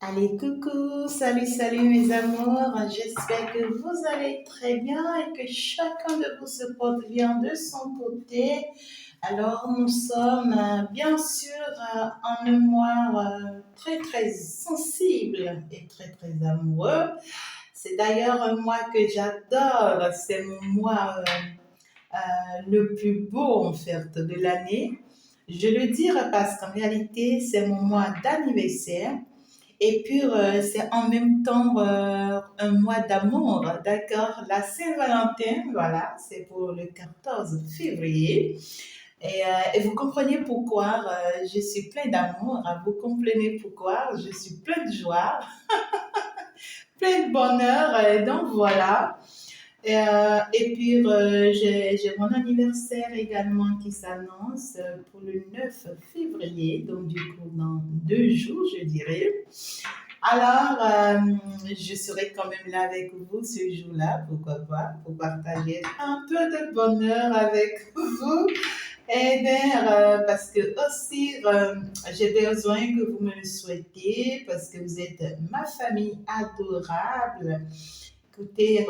Allez, coucou, salut, salut mes amours. J'espère que vous allez très bien et que chacun de vous se porte bien de son côté. Alors, nous sommes bien sûr en un mois très, très sensible et très, très amoureux. C'est d'ailleurs un mois que j'adore. C'est mon mois le plus beau en fait de l'année. Je le dirais parce qu'en réalité, c'est mon mois d'anniversaire. Et puis, c'est en même temps un mois d'amour, d'accord? La Saint-Valentin, voilà, c'est pour le 14 février. Et vous comprenez pourquoi je suis plein d'amour, vous comprenez pourquoi je suis plein de joie, plein de bonheur. Et donc, voilà. Et puis, j'ai mon anniversaire également qui s'annonce pour le 9 février, donc du coup, dans 2 jours, je dirais. Alors, je serai quand même là avec vous ce jour-là, pourquoi pas, pour partager un peu de bonheur avec vous. Et bien, parce que aussi, j'ai besoin que vous me le souhaitez, parce que vous êtes ma famille adorable. Écoutez,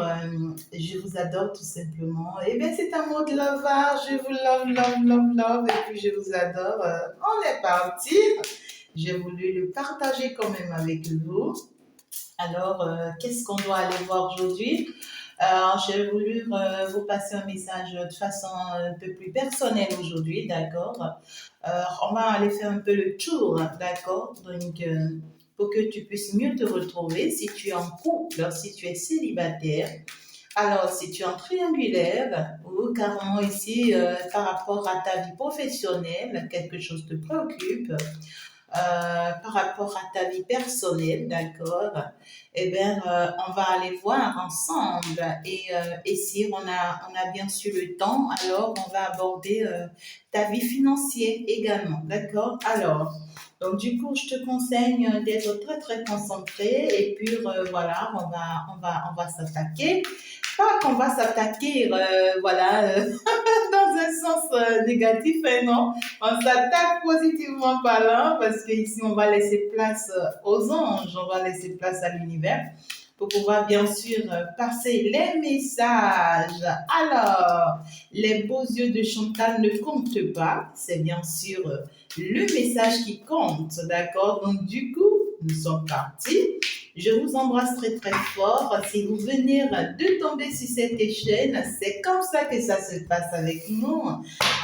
je vous adore tout simplement. Et bien, c'est un mot de lovage. Je vous love, love, love, love. Et puis, je vous adore. On est parti. J'ai voulu le partager quand même avec vous. Alors, qu'est-ce qu'on doit aller voir aujourd'hui? J'ai voulu vous passer un message de façon un peu plus personnelle aujourd'hui, d'accord? On va aller faire un peu le tour, d'accord? Donc, pour que tu puisses mieux te retrouver si tu es en couple, si tu es célibataire. Alors, si tu es en triangulaire ou carrément ici, par rapport à ta vie professionnelle, quelque chose te préoccupe, par rapport à ta vie personnelle, d'accord? Eh bien, on va aller voir ensemble. Et si on a bien sûr le temps, alors on va aborder ta vie financière également, d'accord? Alors, donc du coup, je te conseille d'être très très concentré et puis voilà, on va s'attaquer. Pas qu'on va s'attaquer, voilà, dans un sens négatif, hein, non. On s'attaque positivement parlant parce qu'ici, on va laisser place aux anges, on va laisser place à l'univers pour pouvoir bien sûr passer les messages. Alors, les beaux yeux de Chantal ne comptent pas, c'est bien sûr le message qui compte, d'accord? Donc, du coup, nous sommes partis. Je vous embrasse très très fort. Si vous venez de tomber sur cette chaîne, c'est comme ça que ça se passe avec nous,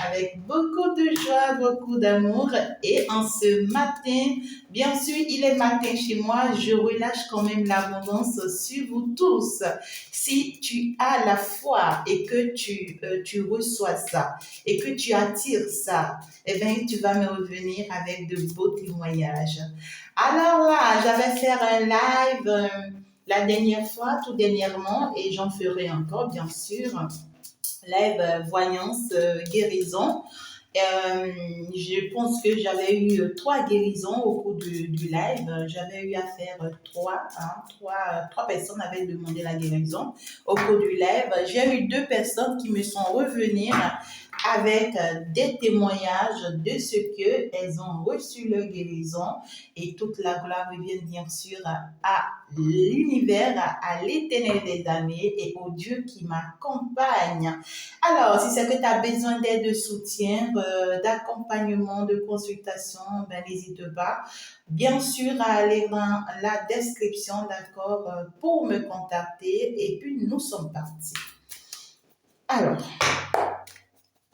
avec beaucoup de joie, beaucoup d'amour. Et en ce matin, bien sûr, il est matin chez moi, je relâche quand même l'abondance sur vous tous. Si tu as la foi et que tu reçois ça et que tu attires ça, eh bien, tu vas me revenir avec de beaux témoignages. Alors là, j'avais fait un live la dernière fois, tout dernièrement, et j'en ferai encore, bien sûr, live voyance, guérison. Je pense que j'avais eu 3 guérisons au cours du live. J'avais eu à faire trois personnes avaient demandé la guérison au cours du live. J'ai eu 2 personnes qui me sont revenues avec des témoignages de ce qu'elles ont reçu leur guérison et toute la gloire revient bien sûr à l'univers, à l'éternel des années et au Dieu qui m'accompagne. Alors, si c'est que tu as besoin d'aide, de soutien, d'accompagnement, de consultation, ben, n'hésite pas, bien sûr, à aller dans la description, d'accord, pour me contacter. Et puis, nous sommes partis. Alors,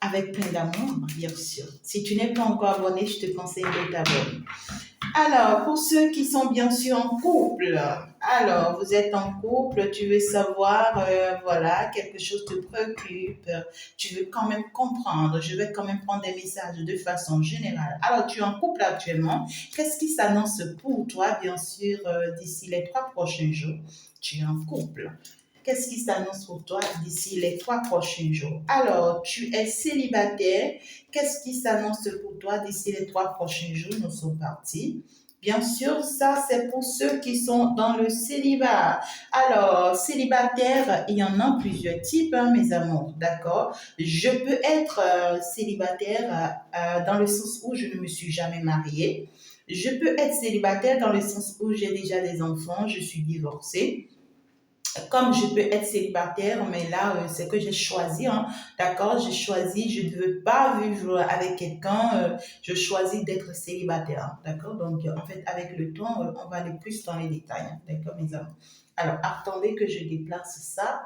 avec plein d'amour, bien sûr. Si tu n'es pas encore abonné, je te conseille de t'abonner. Alors, pour ceux qui sont bien sûr en couple, alors vous êtes en couple, tu veux savoir, voilà, quelque chose te préoccupe, tu veux quand même comprendre, je vais quand même prendre des messages de façon générale. Alors, tu es en couple actuellement, qu'est-ce qui s'annonce pour toi, bien sûr, d'ici les 3 prochains jours? Tu es en couple. Qu'est-ce qui s'annonce pour toi d'ici les 3 prochains jours? Alors, tu es célibataire. Qu'est-ce qui s'annonce pour toi d'ici les 3 prochains jours? Nous sommes partis. Bien sûr, ça c'est pour ceux qui sont dans le célibat. Alors, célibataire, il y en a plusieurs types, hein, mes amours, d'accord? Je peux être célibataire dans le sens où je ne me suis jamais mariée. Je peux être célibataire dans le sens où j'ai déjà des enfants, je suis divorcée. Comme je peux être célibataire, mais là, c'est que j'ai choisi, hein, d'accord, j'ai choisi, je ne veux pas vivre avec quelqu'un, je choisis d'être célibataire, hein, d'accord. Donc, en fait, avec le temps, on va aller plus dans les détails, hein, d'accord, mes amis. Alors, attendez que je déplace ça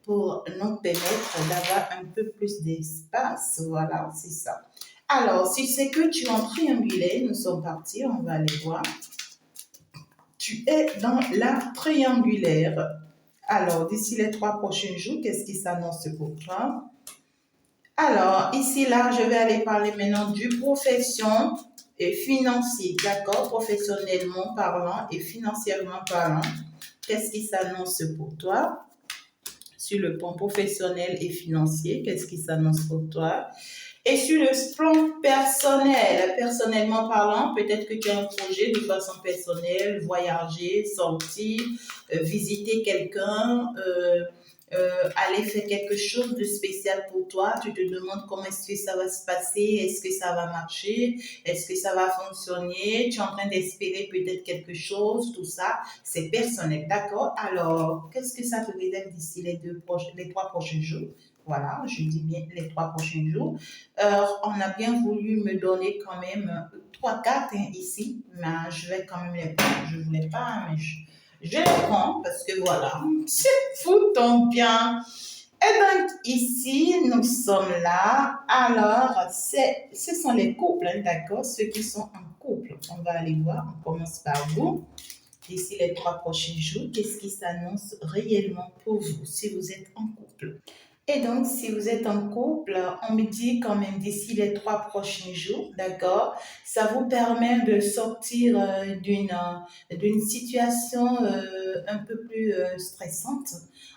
pour nous permettre d'avoir un peu plus d'espace. Voilà, c'est ça. Alors, si c'est que tu es en triangulaire, nous sommes partis, on va aller voir. Tu es dans la triangulaire. Alors, d'ici les 3 prochains jours, qu'est-ce qui s'annonce pour toi? Alors, ici, là, je vais aller parler maintenant du profession et financier, d'accord? Professionnellement parlant et financièrement parlant, qu'est-ce qui s'annonce pour toi? Sur le plan professionnel et financier, qu'est-ce qui s'annonce pour toi? Et sur le plan personnel, personnellement parlant, peut-être que tu as un projet de façon personnelle, voyager, sortir, visiter quelqu'un, aller faire quelque chose de spécial pour toi. Tu te demandes comment est-ce que ça va se passer, est-ce que ça va marcher, est-ce que ça va fonctionner. Tu es en train d'espérer peut-être quelque chose, tout ça, c'est personnel, d'accord? Alors, qu'est-ce que ça te réserve d'ici les 3 prochains jours? Voilà, je dis bien les 3 prochains jours. On a bien voulu me donner quand même 3 cartes, hein, ici, mais je vais quand même les prendre. Je ne voulais pas, mais je les prends parce que voilà, c'est fou, tombe bien. Et donc ici, nous sommes là. Alors, ce sont les couples, hein, d'accord? Ceux qui sont en couple. On va aller voir. On commence par vous. D'ici les 3 prochains jours, qu'est-ce qui s'annonce réellement pour vous si vous êtes en couple? Et donc, si vous êtes en couple, on me dit quand même d'ici les 3 prochains jours, d'accord, ça vous permet de sortir d'une situation un peu plus stressante.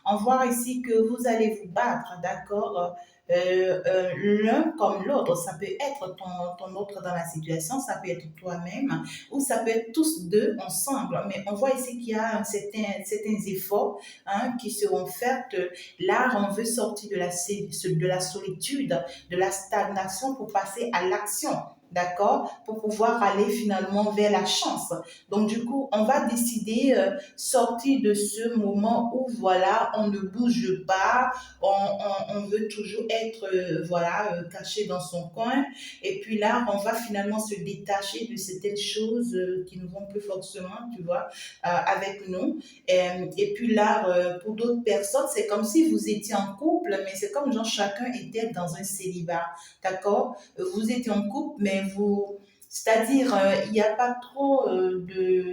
On voit ici que vous allez vous battre, d'accord, l'un comme l'autre. Ça peut être ton autre dans la situation, ça peut être toi-même, ou ça peut être tous deux ensemble. Mais on voit ici qu'il y a certains efforts, hein, qui seront faits. Là, on veut sortir de la solitude, de la stagnation pour passer à l'action. D'accord? Pour pouvoir aller finalement vers la chance. Donc, du coup, on va décider sortir de ce moment où, voilà, on ne bouge pas, on veut toujours être, voilà, caché dans son coin. Et puis là, on va finalement se détacher de certaines choses qui ne vont plus forcément, tu vois, avec nous. Et puis là, pour d'autres personnes, c'est comme si vous étiez en couple, mais c'est comme genre chacun était dans un célibat, d'accord? Vous étiez en couple, mais vous, c'est-à-dire, il n'y a pas trop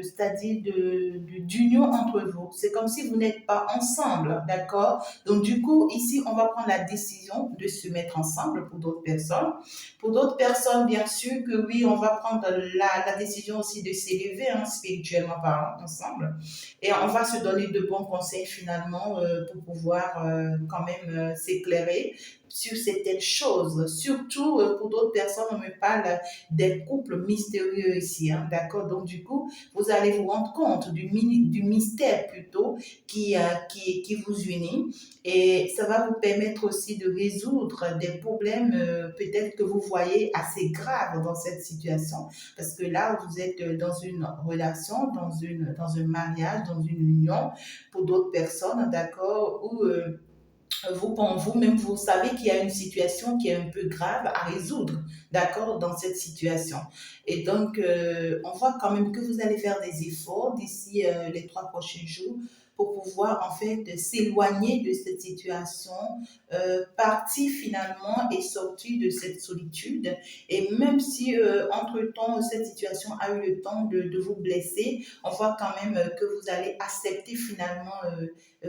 c'est-à-dire d'union entre vous. C'est comme si vous n'êtes pas ensemble, d'accord? Donc du coup, ici, on va prendre la décision de se mettre ensemble pour d'autres personnes. Pour d'autres personnes, bien sûr que oui, on va prendre la décision aussi de s'élever, hein, spirituellement parlant, ensemble. Et on va se donner de bons conseils finalement pour pouvoir quand même s'éclairer sur certaines choses. Surtout pour d'autres personnes, on me parle des couples mystérieux ici, hein, d'accord? Donc du coup, vous allez vous rendre compte du mystère plutôt qui vous unit et ça va vous permettre aussi de résoudre des problèmes peut-être que vous voyez assez graves dans cette situation parce que là, vous êtes dans une relation, dans un mariage, dans une union pour d'autres personnes, d'accord, où vous-même, vous savez qu'il y a une situation qui est un peu grave à résoudre, d'accord, dans cette situation. Et donc, on voit quand même que vous allez faire des efforts d'ici les 3 prochains jours pour pouvoir, en fait, s'éloigner de cette situation, partir finalement et sortir de cette solitude. Et même si, entre-temps, cette situation a eu le temps de vous blesser, on voit quand même que vous allez accepter finalement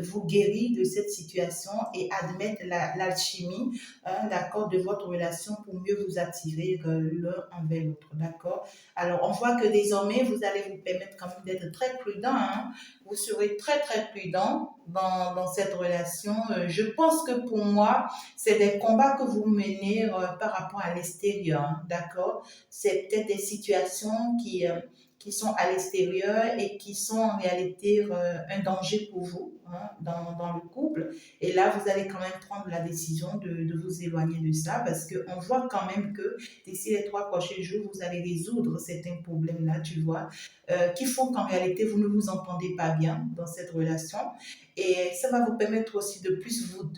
vous guérir de cette situation et admettre l'alchimie, hein, d'accord, de votre relation pour mieux vous attirer l'un envers l'autre, d'accord. Alors, on voit que désormais, vous allez vous permettre quand même d'être très prudent, hein. Vous serez très, très prudent dans cette relation. Je pense que pour moi, c'est des combats que vous menez par rapport à l'extérieur, hein, d'accord. C'est peut-être des situations qui sont à l'extérieur et qui sont en réalité un danger pour vous hein, dans le couple. Et là, vous allez quand même prendre la décision de vous éloigner de ça parce qu'on voit quand même que d'ici les 3 prochains jours, vous allez résoudre certains problèmes-là, tu vois, qui font qu'en réalité, vous ne vous entendez pas bien dans cette relation. Et ça va vous permettre aussi de plus vous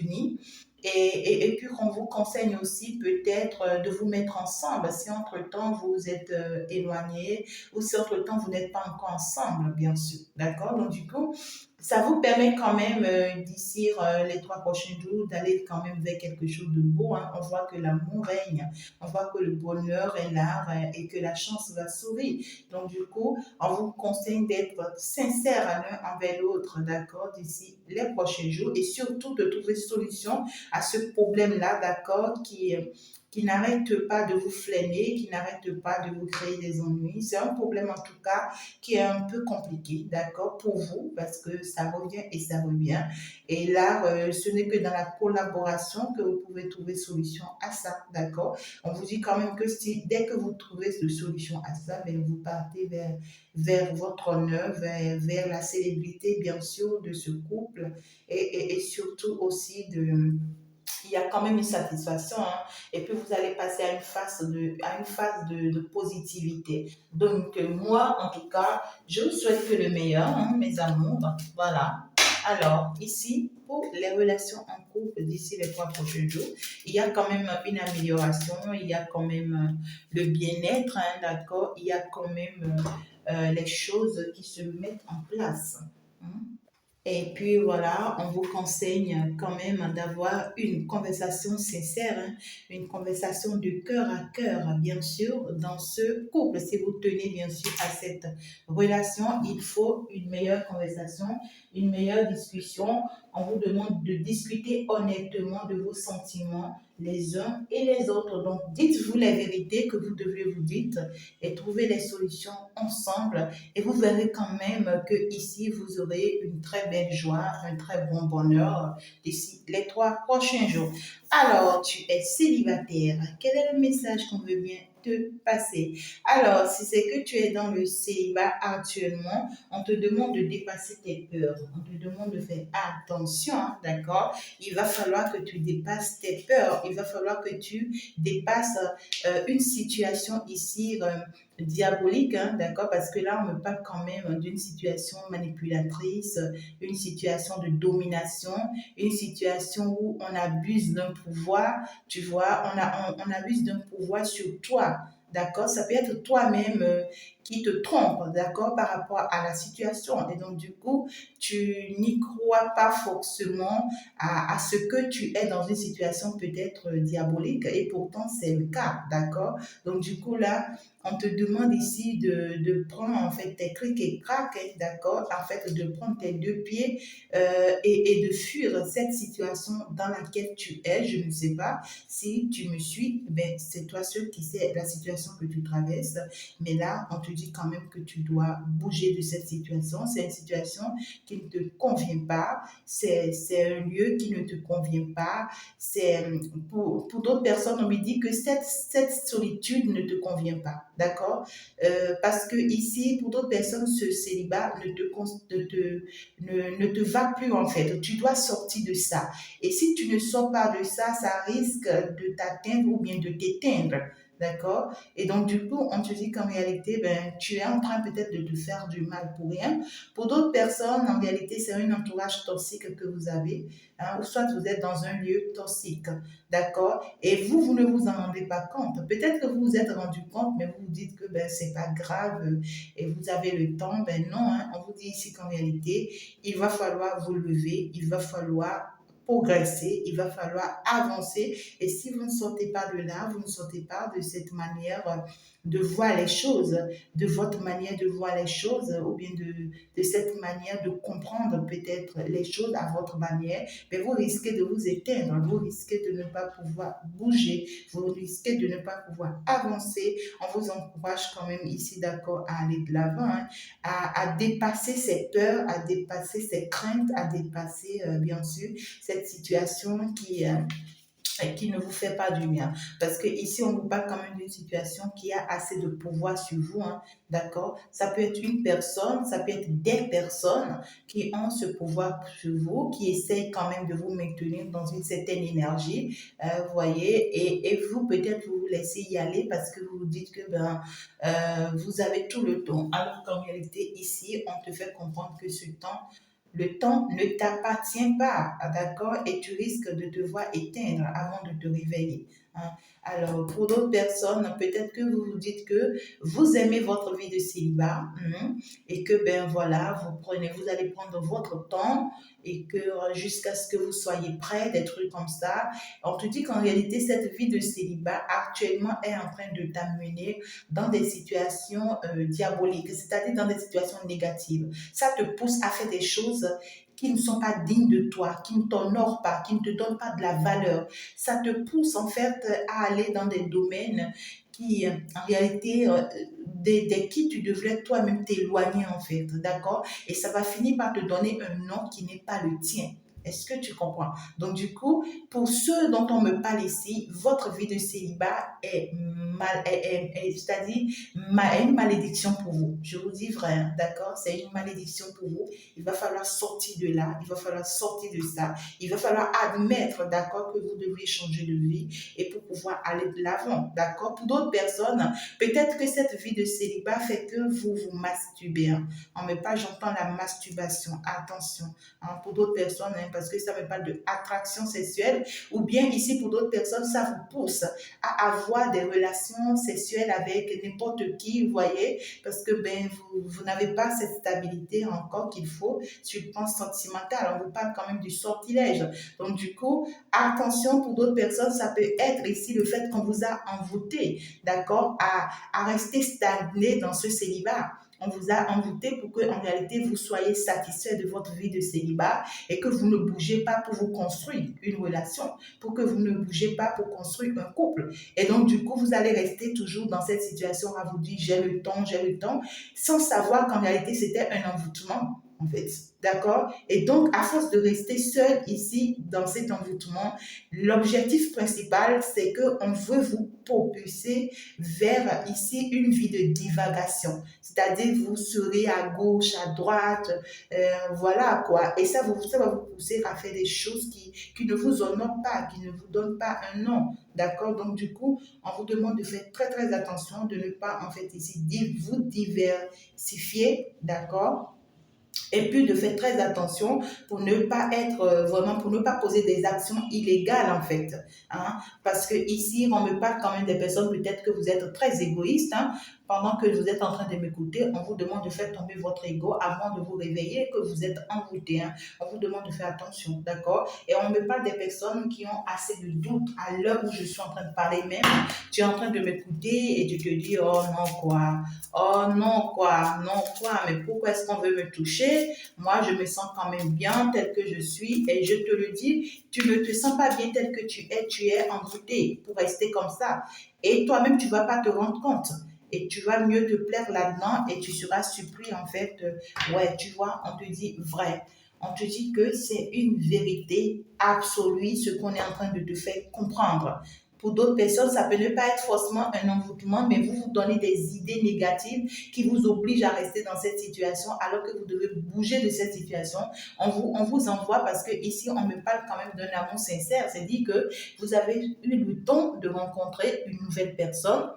unir. Et puis qu'on vous conseille aussi peut-être de vous mettre ensemble si entre-temps vous êtes éloignés ou si entre-temps vous n'êtes pas encore ensemble, bien sûr. D'accord? Donc du coup, ça vous permet quand même d'ici les 3 prochains jours d'aller quand même vers quelque chose de beau. Hein. On voit que l'amour règne, on voit que le bonheur est là et que la chance va sourire. Donc du coup, on vous conseille d'être sincère à l'un envers l'autre, d'accord, d'ici les prochains jours et surtout de trouver solution à ce problème-là, d'accord, qui n'arrête pas de vous freiner, qui n'arrête pas de vous créer des ennuis. C'est un problème en tout cas qui est un peu compliqué, d'accord, pour vous, parce que ça revient et ça revient. Et là, ce n'est que dans la collaboration que vous pouvez trouver solution à ça, d'accord. On vous dit quand même que si, dès que vous trouvez une solution à ça, ben, vous partez vers votre honneur, vers la célébrité, bien sûr, de ce couple et surtout aussi il y a quand même une satisfaction hein, et puis vous allez passer à une phase de positivité. Donc moi, en tout cas, je vous souhaite que le meilleur, hein, mes amours. Voilà. Alors, ici, pour les relations en couple d'ici les 3 prochains jours, il y a quand même une amélioration, il y a quand même le bien-être, hein, d'accord, il y a quand même les choses qui se mettent en place. Hein. Et puis voilà, on vous conseille quand même d'avoir une conversation sincère, hein, une conversation de cœur à cœur, bien sûr, dans ce couple. Si vous tenez bien sûr à cette relation, il faut une meilleure conversation, une meilleure discussion. On vous demande de discuter honnêtement de vos sentiments les uns et les autres. Donc, dites-vous les vérités que vous devez vous dire et trouver les solutions ensemble et vous verrez quand même que ici, vous aurez une très belle joie, un très bon bonheur d'ici les 3 prochains jours. Alors, tu es célibataire. Quel est le message qu'on veut bien te passer? Alors, si c'est que tu es dans le célibat actuellement, on te demande de dépasser tes peurs. On te demande de faire attention, hein, d'accord? Il va falloir que tu dépasses tes peurs. Il va falloir que tu dépasses une situation ici diabolique, hein, d'accord, parce que là, on me parle quand même d'une situation manipulatrice, une situation de domination, une situation où on abuse d'un pouvoir, tu vois, on abuse d'un pouvoir sur toi. D'accord? Ça peut être toi-même qui te trompe, d'accord, par rapport à la situation. Et donc, du coup, tu n'y crois pas forcément à ce que tu es dans une situation peut-être diabolique. Et pourtant, c'est le cas, d'accord? Donc, du coup, là, on te demande ici de prendre en fait tes clics et craques, hein, d'accord, en fait de prendre tes 2 pieds et de fuir cette situation dans laquelle tu es. Je ne sais pas si tu me suis, ben, c'est toi seul qui sais la situation que tu traverses, mais là on te dit quand même que tu dois bouger de cette situation. C'est une situation qui ne te convient pas, c'est un lieu qui ne te convient pas, c'est pour d'autres personnes on me dit que cette solitude ne te convient pas. D'accord? Parce que ici, pour d'autres personnes, ce célibat ne te va plus en fait. Tu dois sortir de ça. Et si tu ne sors pas de ça, ça risque de t'atteindre ou bien de t'éteindre. D'accord? Et donc, du coup, on te dit qu'en réalité, ben, tu es en train peut-être de te faire du mal pour rien. Pour d'autres personnes, en réalité, c'est un entourage toxique que vous avez, hein, ou soit vous êtes dans un lieu toxique. D'accord? Et vous, vous ne vous en rendez pas compte. Peut-être que vous vous êtes rendu compte, mais vous vous dites que ben, c'est pas grave et vous avez le temps. Ben non, hein, on vous dit ici qu'en réalité, il va falloir vous lever, il va falloir progresser, il va falloir avancer. Et si vous ne sortez pas de là, vous ne sortez pas de cette manière de voir les choses, de votre manière de voir les choses, ou bien de cette manière de comprendre peut-être les choses à votre manière, mais vous risquez de vous éteindre, vous risquez de ne pas pouvoir bouger, vous risquez de ne pas pouvoir avancer. On vous encourage quand même ici, d'accord, à aller de l'avant, hein, à dépasser ses peurs, à dépasser ses craintes, à dépasser, bien sûr, cette situation et qui ne vous fait pas du bien. Parce que ici, on vous parle quand même d'une situation qui a assez de pouvoir sur vous, hein, d'accord? Ça peut être une personne, ça peut être des personnes qui ont ce pouvoir sur vous, qui essayent quand même de vous maintenir dans une certaine énergie, vous voyez, et vous, peut-être, vous vous laissez y aller parce que vous vous dites que vous avez tout le temps. Alors qu'en réalité, ici, on te fait comprendre que ce temps le temps ne t'appartient pas, d'accord? Et tu risques de te voir éteindre avant de te réveiller, hein. Alors, pour d'autres personnes, peut-être que vous vous dites que vous aimez votre vie de célibat, et que, ben voilà, vous allez prendre votre temps et que jusqu'à ce que vous soyez prêt, des trucs comme ça. On te dit qu'en réalité, cette vie de célibat actuellement est en train de t'amener dans des situations diaboliques, c'est-à-dire dans des situations négatives. Ça te pousse à faire des choses qui ne sont pas dignes de toi, qui ne t'honorent pas, qui ne te donnent pas de la valeur. Ça te pousse en fait à aller dans des domaines qui, en réalité, des qui tu devrais toi-même t'éloigner en fait, d'accord? Et ça va finir par te donner un nom qui n'est pas le tien. Est-ce que tu comprends? Donc, du coup, pour ceux dont on me parle ici, votre vie de célibat est c'est-à-dire une malédiction pour vous. Je vous dis vrai, hein, d'accord? C'est une malédiction pour vous. Il va falloir sortir de là, il va falloir sortir de ça, il va falloir admettre, d'accord, que vous devez changer de vie et pour pouvoir aller de l'avant, d'accord? Pour d'autres personnes, peut-être que cette vie de célibat fait que vous vous masturbez, hein. En même pas, j'entends la masturbation, attention, hein, pour d'autres personnes, hein, parce que ça me parle de attraction sexuelle, ou bien ici pour d'autres personnes, ça vous pousse à avoir des relations sexuelles avec n'importe qui, vous voyez, parce que vous n'avez pas cette stabilité encore qu'il faut sur le plan sentimental. On vous parle quand même du sortilège. Donc, du coup, attention, pour d'autres personnes, ça peut être ici le fait qu'on vous a envoûté, d'accord, à rester stagné dans ce célibat. On vous a envoûté pour que, en réalité, vous soyez satisfait de votre vie de célibat et que vous ne bougez pas pour vous construire une relation, pour que vous ne bougez pas pour construire un couple. Et donc, du coup, vous allez rester toujours dans cette situation à vous dire j'ai le temps, sans savoir qu'en réalité, c'était un envoûtement, en fait. D'accord? Et donc, à force de rester seul ici, dans cet envoûtement, l'objectif principal, c'est qu'on veut vous propulser vers ici une vie de divagation. C'est-à-dire, vous serez à gauche, à droite, voilà quoi. Et ça va vous pousser à faire des choses qui ne vous honorent pas, qui ne vous donnent pas un nom. D'accord? Donc, du coup, on vous demande de faire très, très attention, de ne pas, en fait, ici, vous diversifier. D'accord? Et puis de faire très attention pour ne pas être vraiment, pour ne pas poser des actions illégales en fait, hein. Parce que ici, on me parle quand même des personnes, peut-être que vous êtes très égoïste, hein. Pendant que vous êtes en train de m'écouter, on vous demande de faire tomber votre ego avant de vous réveiller, que vous êtes envoûté, hein. On vous demande de faire attention, d'accord? Et on me parle des personnes qui ont assez de doutes à l'heure où je suis en train de parler même. Tu es en train de m'écouter et tu te dis, oh non quoi, oh non quoi, non quoi, mais pourquoi est-ce qu'on veut me toucher? Moi, je me sens quand même bien tel que je suis et je te le dis, tu ne te sens pas bien tel que tu es envoûté pour rester comme ça. Et toi-même, tu ne vas pas te rendre compte. Et tu vas mieux te plaire là-dedans et tu seras surpris en fait. Ouais, tu vois, on te dit vrai. On te dit que c'est une vérité absolue, ce qu'on est en train de te faire comprendre. Pour d'autres personnes, ça peut ne pas être forcément un envoûtement, mais vous vous donnez des idées négatives qui vous obligent à rester dans cette situation alors que vous devez bouger de cette situation. On vous envoie parce que ici, on me parle quand même d'un amour sincère. C'est dit que vous avez eu le temps de rencontrer une nouvelle personne.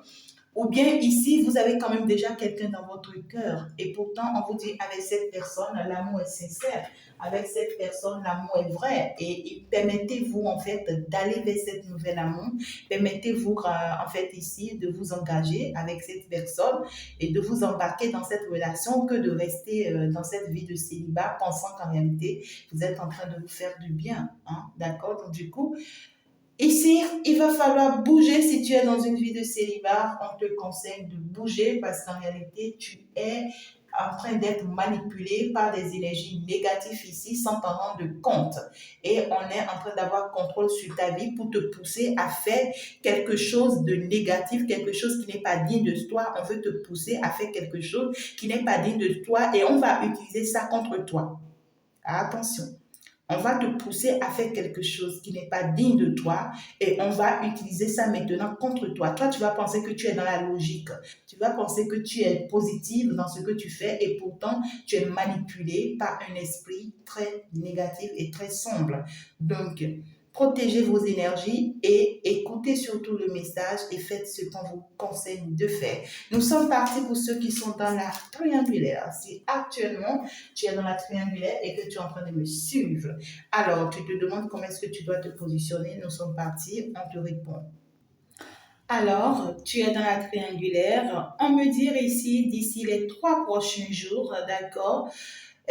Ou bien ici, vous avez quand même déjà quelqu'un dans votre cœur et pourtant on vous dit avec cette personne, l'amour est sincère. Avec cette personne, l'amour est vrai. Et permettez-vous en fait d'aller vers cette nouvelle amour. Permettez-vous en fait ici de vous engager avec cette personne et de vous embarquer dans cette relation que de rester dans cette vie de célibat pensant qu'en réalité, vous êtes en train de vous faire du bien, hein, d'accord? Donc du coup, ici, il va falloir bouger si tu es dans une vie de célibat. On te conseille de bouger parce qu'en réalité, tu es en train d'être manipulé par des énergies négatives ici sans t'en rendre compte. Et on est en train d'avoir contrôle sur ta vie pour te pousser à faire quelque chose de négatif, quelque chose qui n'est pas digne de toi. On veut te pousser à faire quelque chose qui n'est pas digne de toi et on va utiliser ça contre toi. Attention. On va te pousser à faire quelque chose qui n'est pas digne de toi et on va utiliser ça maintenant contre toi. Toi, tu vas penser que tu es dans la logique. Tu vas penser que tu es positive dans ce que tu fais et pourtant, tu es manipulé par un esprit très négatif et très sombre. Donc, protégez vos énergies et écoutez surtout le message et faites ce qu'on vous conseille de faire. Nous sommes partis pour ceux qui sont dans la triangulaire. Si actuellement tu es dans la triangulaire et que tu es en train de me suivre, alors tu te demandes comment est-ce que tu dois te positionner. Nous sommes partis, on te répond. Alors, tu es dans la triangulaire. On me dit ici, d'ici les 3 prochains jours, d'accord?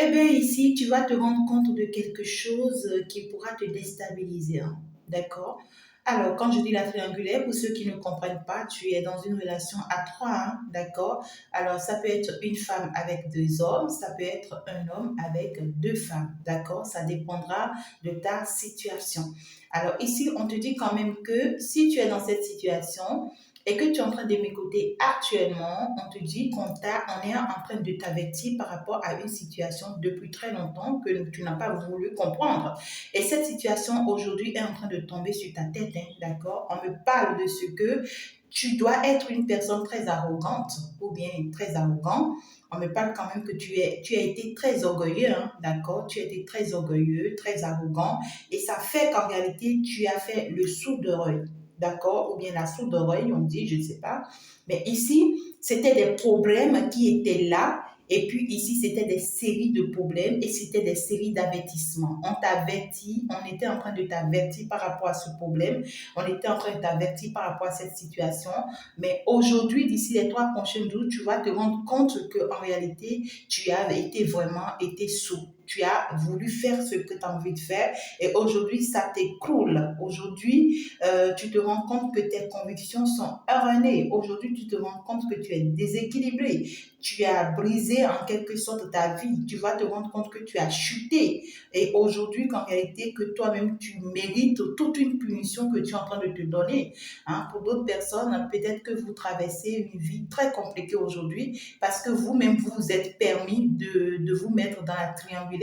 Eh bien, ici, tu vas te rendre compte de quelque chose qui pourra te déstabiliser, hein. D'accord? Alors, quand je dis la triangulaire, pour ceux qui ne comprennent pas, tu es dans une relation à trois, hein, d'accord? Alors, ça peut être une femme avec 2 hommes, ça peut être un homme avec 2 femmes, d'accord? Ça dépendra de ta situation. Alors, ici, on te dit quand même que si tu es dans cette situation, et que tu es en train de m'écouter actuellement, on te dit on est en train de t'avertir par rapport à une situation depuis très longtemps que tu n'as pas voulu comprendre. Et cette situation aujourd'hui est en train de tomber sur ta tête, hein, d'accord? On me parle de ce que tu dois être une personne très arrogante ou bien très arrogant. On me parle quand même que tu as été très orgueilleux, hein, d'accord? Tu as été très orgueilleux, très arrogant. Et ça fait qu'en réalité, tu as fait le sourd d'oreille, d'accord? Ou bien la sourde oreille, on dit, je ne sais pas. Mais ici, c'était des problèmes qui étaient là. Et puis ici, c'était des séries de problèmes et c'était des séries d'avertissements. On t'avertit, on était en train de t'avertir par rapport à ce problème, on était en train de t'avertir par rapport à cette situation. Mais aujourd'hui, d'ici les 3 prochains jours, tu vas te rendre compte qu'en réalité, tu as été vraiment été sourd. Tu as voulu faire ce que tu as envie de faire et aujourd'hui, ça t'écroule. Aujourd'hui, tu te rends compte que tes convictions sont erronées. Aujourd'hui, tu te rends compte que tu es déséquilibré. Tu as brisé en quelque sorte ta vie. Tu vas te rendre compte que tu as chuté. Et aujourd'hui, qu'en réalité, que toi-même, tu mérites toute une punition que tu es en train de te donner. Hein, pour d'autres personnes, peut-être que vous traversez une vie très compliquée aujourd'hui parce que vous-même, vous vous êtes permis de vous mettre dans la triangulaire.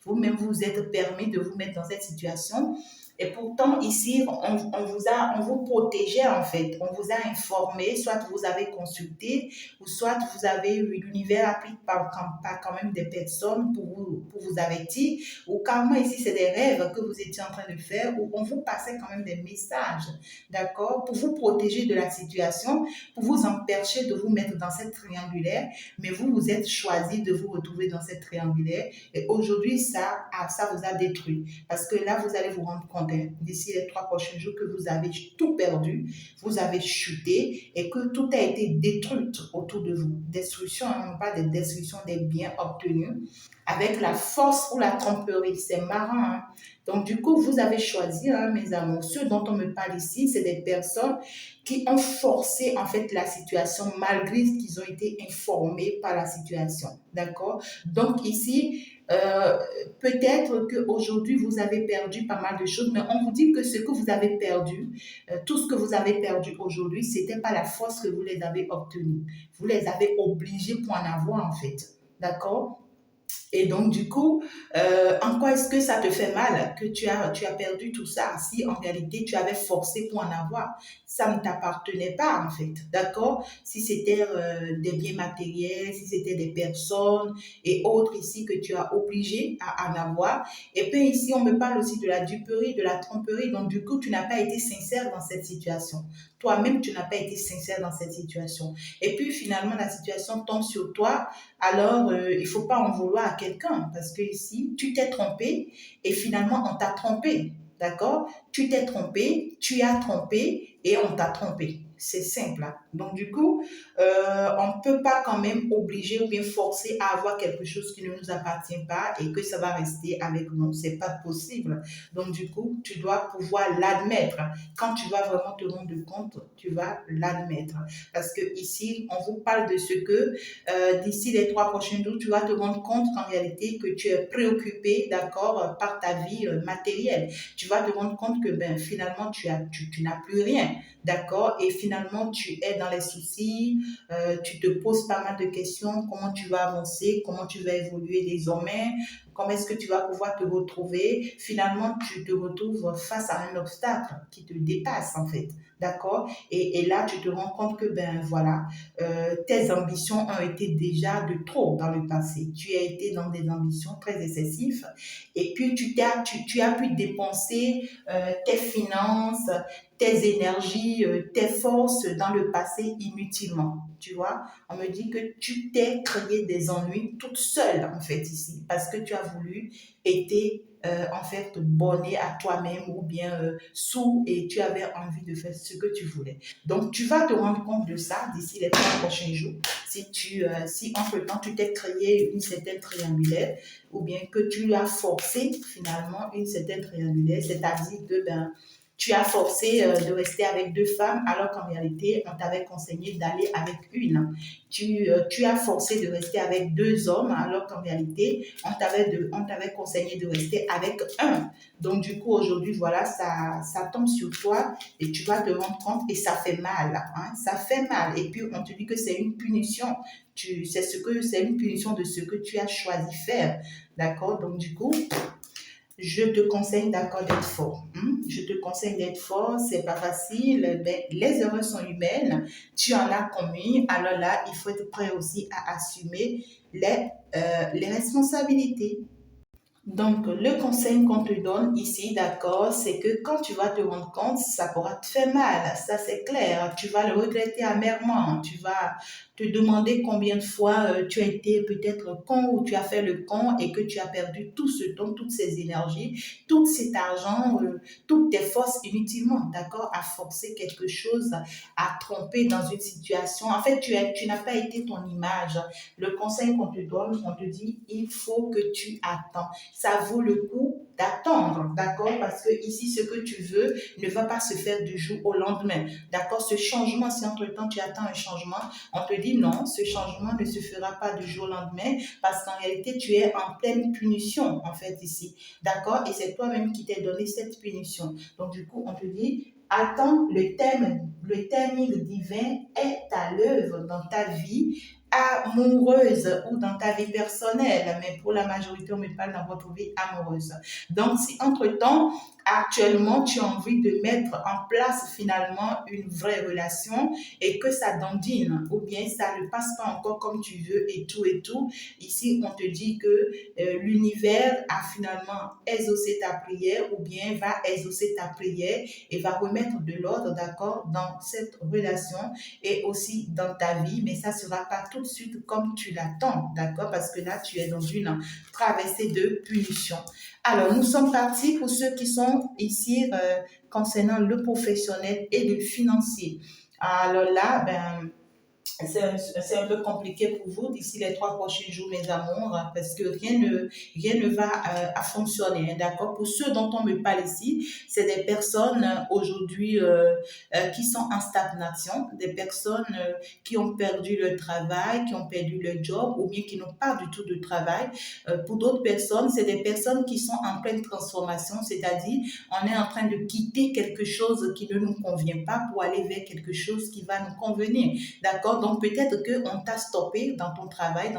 Vous-même, vous vous êtes permis de vous mettre dans cette situation. Et pourtant, ici, on vous protégeait en fait. On vous a informé, soit vous avez consulté, ou soit vous avez eu l'univers appris par quand même des personnes pour vous avertir, ou carrément ici, c'est des rêves que vous étiez en train de faire, où on vous passait quand même des messages, d'accord, pour vous protéger de la situation, pour vous empêcher de vous mettre dans cette triangulaire, mais vous vous êtes choisi de vous retrouver dans cette triangulaire, et aujourd'hui, ça vous a détruit. Parce que là, vous allez vous rendre compte, hein, d'ici les 3 prochains jours, que vous avez tout perdu, vous avez chuté et que tout a été détruit autour de vous. Destruction, hein, on parle de destruction des biens obtenus avec la force ou la tromperie. C'est marrant, hein? Donc, du coup, vous avez choisi, hein, mes amours. Ceux dont on me parle ici, c'est des personnes qui ont forcé, en fait, la situation malgré qu'ils ont été informés par la situation. D'accord? Donc, ici, peut-être qu'aujourd'hui, vous avez perdu pas mal de choses, mais on vous dit que ce que vous avez perdu, tout ce que vous avez perdu aujourd'hui, ce n'était pas la force que vous les avez obtenues. Vous les avez obligés pour en avoir, en fait. D'accord? Et donc, du coup, en quoi est-ce que ça te fait mal que tu as perdu tout ça si en réalité tu avais forcé pour en avoir? Ça ne t'appartenait pas en fait, d'accord? Si c'était des biens matériels, si c'était des personnes et autres ici que tu as obligé à en avoir. Et puis ici, on me parle aussi de la duperie, de la tromperie. Donc, du coup, tu n'as pas été sincère dans cette situation. Toi-même, tu n'as pas été sincère dans cette situation. Et puis, finalement, la situation tombe sur toi alors il ne faut pas en vouloir à quelqu'un parce que ici, tu t'es trompé et finalement, on t'a trompé. D'accord? Tu t'es trompé, tu as trompé et on t'a trompé. C'est simple, hein. Donc, du coup, on ne peut pas quand même obliger ou bien forcer à avoir quelque chose qui ne nous appartient pas et que ça va rester avec nous. C'est pas possible. Donc, du coup, tu dois pouvoir l'admettre. Quand tu vas vraiment te rendre compte, tu vas l'admettre. Parce que ici, on vous parle de ce que d'ici les 3 prochains jours, tu vas te rendre compte qu'en réalité, que tu es préoccupé, d'accord, par ta vie matérielle. Tu vas te rendre compte que finalement, tu n'as plus rien, d'accord, et finalement, tu es dans les soucis, tu te poses pas mal de questions, comment tu vas avancer, comment tu vas évoluer désormais, comment est-ce que tu vas pouvoir te retrouver. Finalement, tu te retrouves face à un obstacle qui te dépasse en fait, d'accord? Et là, tu te rends compte que, ben voilà, tes ambitions ont été déjà de trop dans le passé. Tu as été dans des ambitions très excessives et puis tu as pu dépenser tes finances, tes énergies, tes forces dans le passé inutilement. Tu vois, on me dit que tu t'es créé des ennuis toute seule en fait ici parce que tu as voulu être en fait borné à toi-même ou bien sous et tu avais envie de faire ce que tu voulais. Donc tu vas te rendre compte de ça d'ici les 3 prochains jours. Si entre-temps tu t'es créé une certaine triangulaire ou bien que tu as forcé finalement une certaine triangulaire, c'est-à-dire que ben, tu as forcé de rester avec 2 femmes alors qu'en réalité, on t'avait conseillé d'aller avec une. Tu as forcé de rester avec 2 hommes alors qu'en réalité, on t'avait conseillé de rester avec un. Donc, du coup, aujourd'hui, voilà, ça tombe sur toi et tu vas te rendre compte et ça fait mal. Hein, ça fait mal. Et puis, on te dit que c'est une punition. C'est une punition de ce que tu as choisi faire. D'accord? Donc, du coup, je te conseille d'accord d'être fort. Je te conseille d'être fort, c'est pas facile. Ben, les erreurs sont humaines. Tu en as commis. Alors là, il faut être prêt aussi à assumer les responsabilités. Donc, le conseil qu'on te donne ici, d'accord, c'est que quand tu vas te rendre compte, ça pourra te faire mal, ça c'est clair. Tu vas le regretter amèrement. Tu vas te demander combien de fois tu as été peut-être con ou tu as fait le con et que tu as perdu tout ce temps, toutes ces énergies, tout cet argent, toutes tes forces inutilement, d'accord, à forcer quelque chose, à tromper dans une situation. En fait, tu n'as pas été ton image. Le conseil qu'on te donne, on te dit, il faut que tu attends. Ça vaut le coup d'attendre, d'accord? Parce que ici, ce que tu veux ne va pas se faire du jour au lendemain, d'accord? Ce changement, si entre-temps tu attends un changement, on te dit non, ce changement ne se fera pas du jour au lendemain parce qu'en réalité, tu es en pleine punition, en fait, ici, d'accord? Et c'est toi-même qui t'es donné cette punition. Donc, du coup, on te dit, attends, le timing divin est à l'œuvre dans ta vie amoureuse ou dans ta vie personnelle, mais pour la majorité, on me parle dans votre vie amoureuse. Donc, si entre-temps, actuellement, tu as envie de mettre en place finalement une vraie relation et que ça dandine ou bien ça ne passe pas encore comme tu veux et tout, ici, on te dit que l'univers a finalement exaucé ta prière ou bien va exaucer ta prière et va remettre de l'ordre, d'accord, dans cette relation et aussi dans ta vie, mais ça ne sera pas tout de suite comme tu l'attends, d'accord, parce que là, tu es dans une traversée de punition. Alors, nous sommes partis pour ceux qui sont ici concernant le professionnel et le financier. Alors là, ben, c'est un peu compliqué pour vous d'ici les 3 prochains jours, mes amours, parce que rien ne va à fonctionner, hein, d'accord? Pour ceux dont on me parle ici, c'est des personnes aujourd'hui qui sont en stagnation, des personnes qui ont perdu le travail, qui ont perdu le job ou bien qui n'ont pas du tout de travail. Pour d'autres personnes, c'est des personnes qui sont en pleine transformation, c'est-à-dire on est en train de quitter quelque chose qui ne nous convient pas pour aller vers quelque chose qui va nous convenir. D'accord? Donc peut-être qu'on t'a stoppé dans ton travail,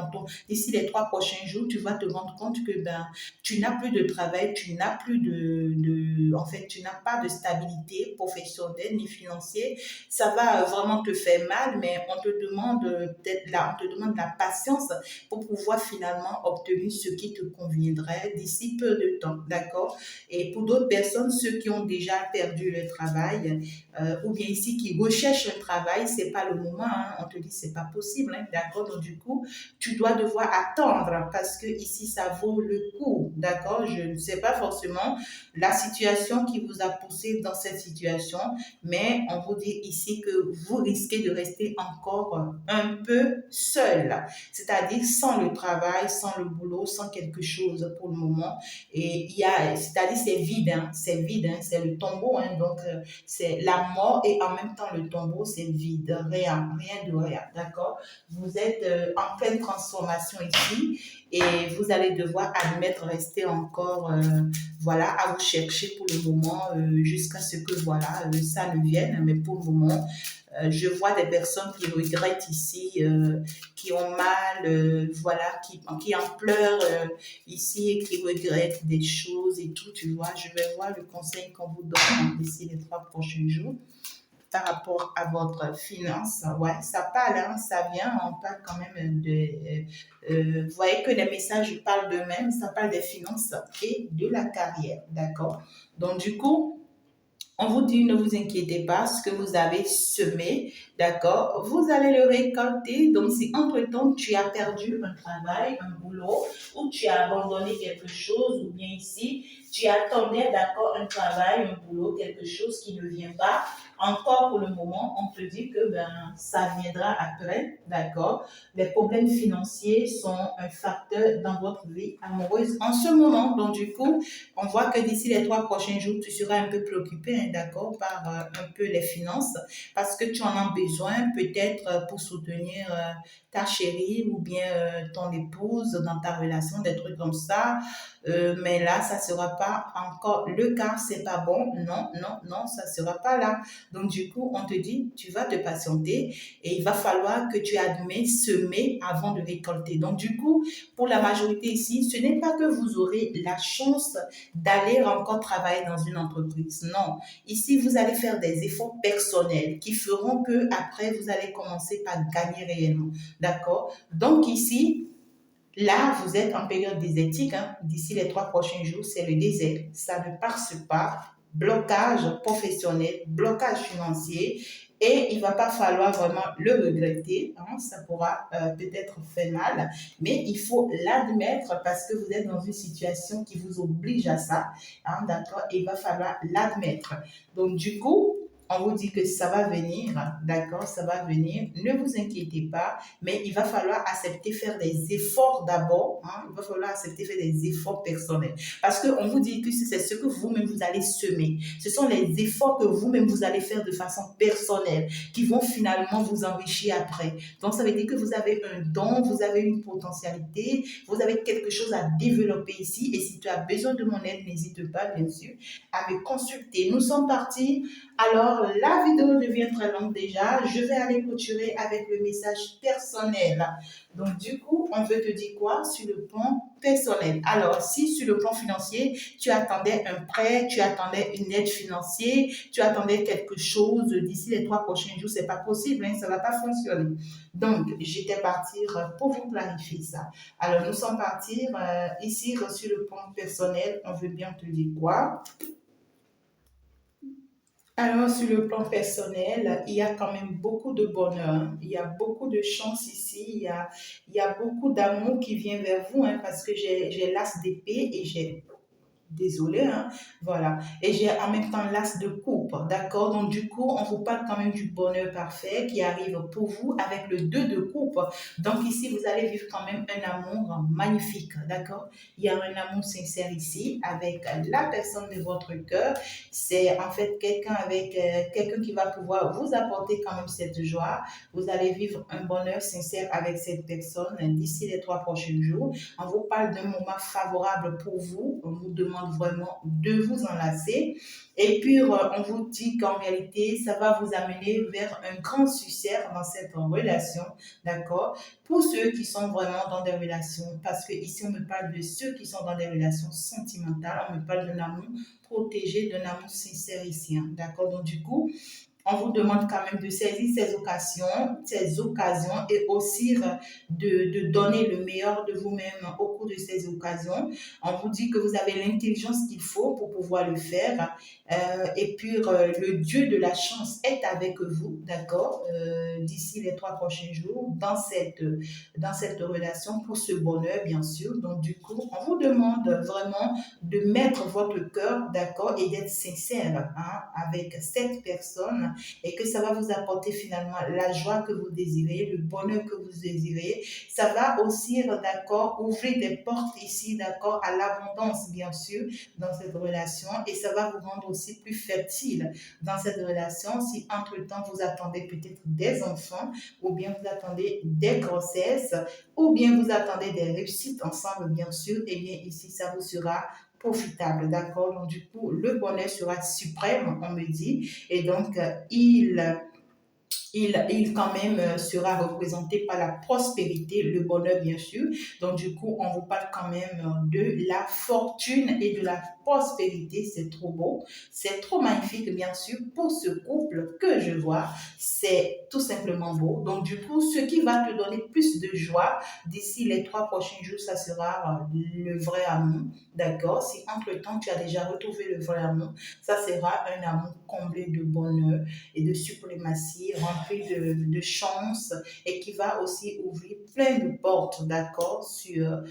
d'ici les 3 prochains jours, tu vas te rendre compte que ben, tu n'as plus de travail, tu n'as plus en fait, tu n'as pas de stabilité professionnelle ni financière. Ça va vraiment te faire mal, mais on te demande peut-être là, on te demande la patience pour pouvoir finalement obtenir ce qui te conviendrait d'ici peu de temps. D'accord? Et pour d'autres personnes, ceux qui ont déjà perdu le travail, ou bien ici qui recherchent un travail, c'est pas le moment, hein. On te dit c'est pas possible, hein, d'accord? Donc du coup, tu dois devoir attendre parce que ici ça vaut le coup, d'accord? Je ne sais pas forcément la situation qui vous a poussé dans cette situation, mais on vous dit ici que vous risquez de rester encore un peu seul, c'est-à-dire sans le travail, sans le boulot, sans quelque chose pour le moment. Et c'est-à-dire c'est vide, hein, c'est le tombeau, hein, donc c'est la mort et en même temps le tombeau, c'est vide, rien l'entrepreneuriat, d'accord? Vous êtes en pleine transformation ici et vous allez devoir admettre rester encore, voilà, à vous chercher pour le moment jusqu'à ce que, voilà, ça ne vienne. Mais pour le moment, je vois des personnes qui regrettent ici, qui ont mal, voilà, qui en pleurent ici et qui regrettent des choses et tout, tu vois. Je vais voir le conseil qu'on vous donne d'ici les 3 prochains jours par rapport à votre finance. Ouais, ça parle, hein, ça vient, on parle quand même vous voyez que les messages parlent d'eux-mêmes, ça parle des finances et de la carrière, d'accord? Donc, du coup, on vous dit, ne vous inquiétez pas, ce que vous avez semé, d'accord, vous allez le récolter. Donc, si entre-temps, tu as perdu un travail, un boulot, ou tu as abandonné quelque chose, ou bien ici, tu attendais, d'accord, un travail, un boulot, quelque chose qui ne vient pas, encore pour le moment, on te dit que ça viendra après, d'accord. Les problèmes financiers sont un facteur dans votre vie amoureuse en ce moment. Donc, du coup, on voit que d'ici les 3 prochains jours, tu seras un peu préoccupé, hein, d'accord, par un peu les finances, parce que tu en as besoin peut-être pour soutenir ta chérie ou bien ton épouse dans ta relation, des trucs comme ça. Mais là, ça ne sera pas encore le cas, c'est pas bon. Non, non, non, ça ne sera pas là. Donc, du coup, on te dit, tu vas te patienter et il va falloir que tu admets semer avant de récolter. Donc, du coup, pour la majorité ici, ce n'est pas que vous aurez la chance d'aller encore travailler dans une entreprise. Non. Ici, vous allez faire des efforts personnels qui feront que après vous allez commencer par gagner réellement. D'accord? Donc ici, là, vous êtes en période désertique. Hein. D'ici les 3 prochains jours, c'est le désert. Ça ne passe pas. Blocage professionnel, blocage financier. Et il ne va pas falloir vraiment le regretter. Hein. Ça pourra peut-être faire mal. Mais il faut l'admettre parce que vous êtes dans une situation qui vous oblige à ça. Hein, d'accord? Et il va falloir l'admettre. Donc, du coup, on vous dit que ça va venir, d'accord, ça va venir. Ne vous inquiétez pas, mais il va falloir accepter faire des efforts d'abord. Hein, il va falloir accepter faire des efforts personnels. Parce qu'on vous dit que c'est ce que vous-même vous allez semer. Ce sont les efforts que vous-même vous allez faire de façon personnelle qui vont finalement vous enrichir après. Donc, ça veut dire que vous avez un don, vous avez une potentialité, vous avez quelque chose à développer ici. Et si tu as besoin de mon aide, n'hésite pas, bien sûr, à me consulter. Nous sommes partis. Alors, la vidéo devient très longue déjà. Je vais aller clôturer avec le message personnel. Donc, du coup, on veut te dire quoi sur le plan personnel? Alors, si sur le plan financier, tu attendais un prêt, tu attendais une aide financière, tu attendais quelque chose d'ici les 3 prochains jours, c'est pas possible, hein, ça va pas fonctionner. Donc, j'étais partir pour vous clarifier ça. Alors, nous sommes partis ici sur le plan personnel. On veut bien te dire quoi? Alors, sur le plan personnel, il y a quand même beaucoup de bonheur, il y a beaucoup de chance ici, il y a beaucoup d'amour qui vient vers vous, hein, parce que j'ai l'as d'épée et j'ai désolée, hein, voilà. Et j'ai en même temps l'as de coupe, d'accord? Donc, du coup, on vous parle quand même du bonheur parfait qui arrive pour vous avec le 2 de coupe. Donc, ici, vous allez vivre quand même un amour magnifique, d'accord? Il y a un amour sincère ici avec la personne de votre cœur. C'est en fait quelqu'un avec quelqu'un qui va pouvoir vous apporter quand même cette joie. Vous allez vivre un bonheur sincère avec cette personne d'ici les 3 prochains jours. On vous parle d'un moment favorable pour vous. On vous demande vraiment de vous enlacer. Et puis, on vous dit qu'en réalité, ça va vous amener vers un grand succès dans cette relation. D'accord? Pour ceux qui sont vraiment dans des relations, parce que ici, on me parle de ceux qui sont dans des relations sentimentales. On me parle d'un amour protégé, d'un amour sincère ici. Hein. D'accord? Donc, du coup, on vous demande quand même de saisir ces occasions et aussi de donner le meilleur de vous-même au cours de ces occasions. On vous dit que vous avez l'intelligence qu'il faut pour pouvoir le faire. Et puis, le Dieu de la chance est avec vous, d'accord, d'ici les 3 prochains jours dans cette relation pour ce bonheur, bien sûr. Donc, du coup, on vous demande vraiment de mettre votre cœur, d'accord, et d'être sincère hein, avec cette personne et que ça va vous apporter finalement la joie que vous désirez, le bonheur que vous désirez. Ça va aussi, d'accord, ouvrir des portes ici, d'accord, à l'abondance, bien sûr, dans cette relation et ça va vous rendre aussi plus fertile dans cette relation si entre-temps vous attendez peut-être des enfants ou bien vous attendez des grossesses ou bien vous attendez des réussites ensemble, bien sûr, et bien ici, ça vous sera profitable, d'accord? Donc, du coup, le bonheur sera suprême, on me dit, et donc, il quand même sera représenté par la prospérité, le bonheur bien sûr. Donc du coup, on vous parle quand même de la fortune et de la prospérité. C'est trop beau, c'est trop magnifique bien sûr pour ce couple que je vois. C'est tout simplement beau. Donc du coup, ce qui va te donner plus de joie d'ici les 3 prochains jours, ça sera le vrai amour. D'accord? Si entre-temps tu as déjà retrouvé le vrai amour, ça sera un amour comblé de bonheur et de suprématie, rempli de chance et qui va aussi ouvrir plein de portes, d'accord, sur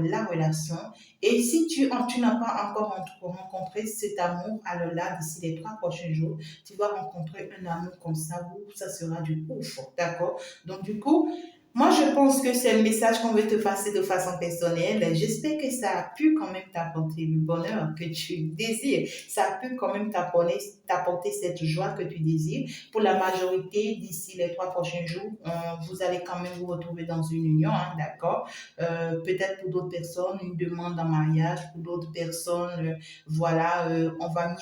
la relation. Et si tu n'as pas encore rencontré cet amour, alors là, d'ici les 3 prochains jours, tu vas rencontrer un amour comme ça où ça sera du ouf, d'accord? Donc, du coup, moi, je pense que c'est le message qu'on veut te passer de façon personnelle. J'espère que ça a pu quand même t'apporter le bonheur que tu désires. Ça a pu quand même t'apporter cette joie que tu désires. Pour la majorité, d'ici les 3 prochains jours, vous allez quand même vous retrouver dans une union, hein, d'accord? Peut-être pour d'autres personnes, une demande en mariage. Pour d'autres personnes, voilà, on va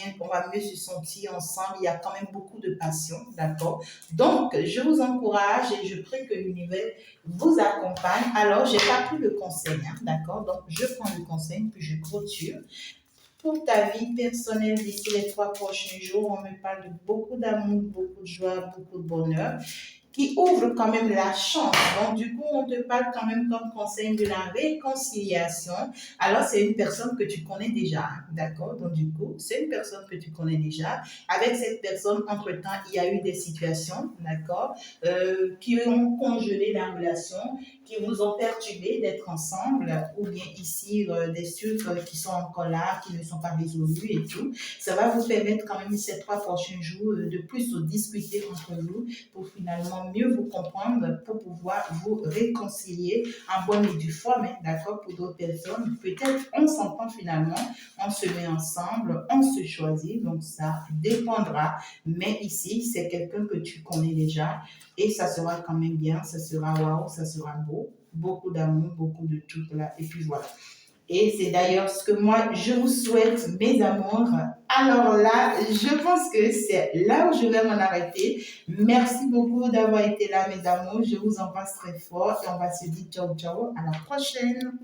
mieux se sentir ensemble. Il y a quand même beaucoup de passion, d'accord? Donc, je vous encourage et je prie que l'univers vous accompagne. Alors, j'ai pas pris le conseil, hein, d'accord? Donc, je prends le conseil, puis je clôture. Pour ta vie personnelle d'ici les 3 prochains jours, on me parle de beaucoup d'amour, beaucoup de joie, beaucoup de bonheur qui ouvre quand même la chance. Donc, du coup, on te parle quand même comme conseil de la réconciliation. Alors, c'est une personne que tu connais déjà, hein, d'accord? Donc, du coup, c'est une personne que tu connais déjà. Avec cette personne, entre-temps, il y a eu des situations, d'accord, qui ont congelé la relation, qui vous ont perturbé d'être ensemble, ou bien ici, des sucres qui sont encore là, qui ne sont pas résolus et tout. Ça va vous permettre quand même ces 3 prochains jours de plus discuter entre vous pour finalement mieux vous comprendre, pour pouvoir vous réconcilier en bonne et due forme, hein, d'accord, pour d'autres personnes. Peut-être on s'entend finalement, on se met ensemble, on se choisit, donc ça dépendra. Mais ici, c'est quelqu'un que tu connais déjà et ça sera quand même bien, ça sera waouh, ça sera beau, beaucoup d'amour, beaucoup de tout là, et puis voilà. Et c'est d'ailleurs ce que moi, je vous souhaite, mes amours. Alors là, je pense que c'est là où je vais m'en arrêter. Merci beaucoup d'avoir été là, mes amours. Je vous embrasse très fort et on va se dire ciao, ciao. À la prochaine.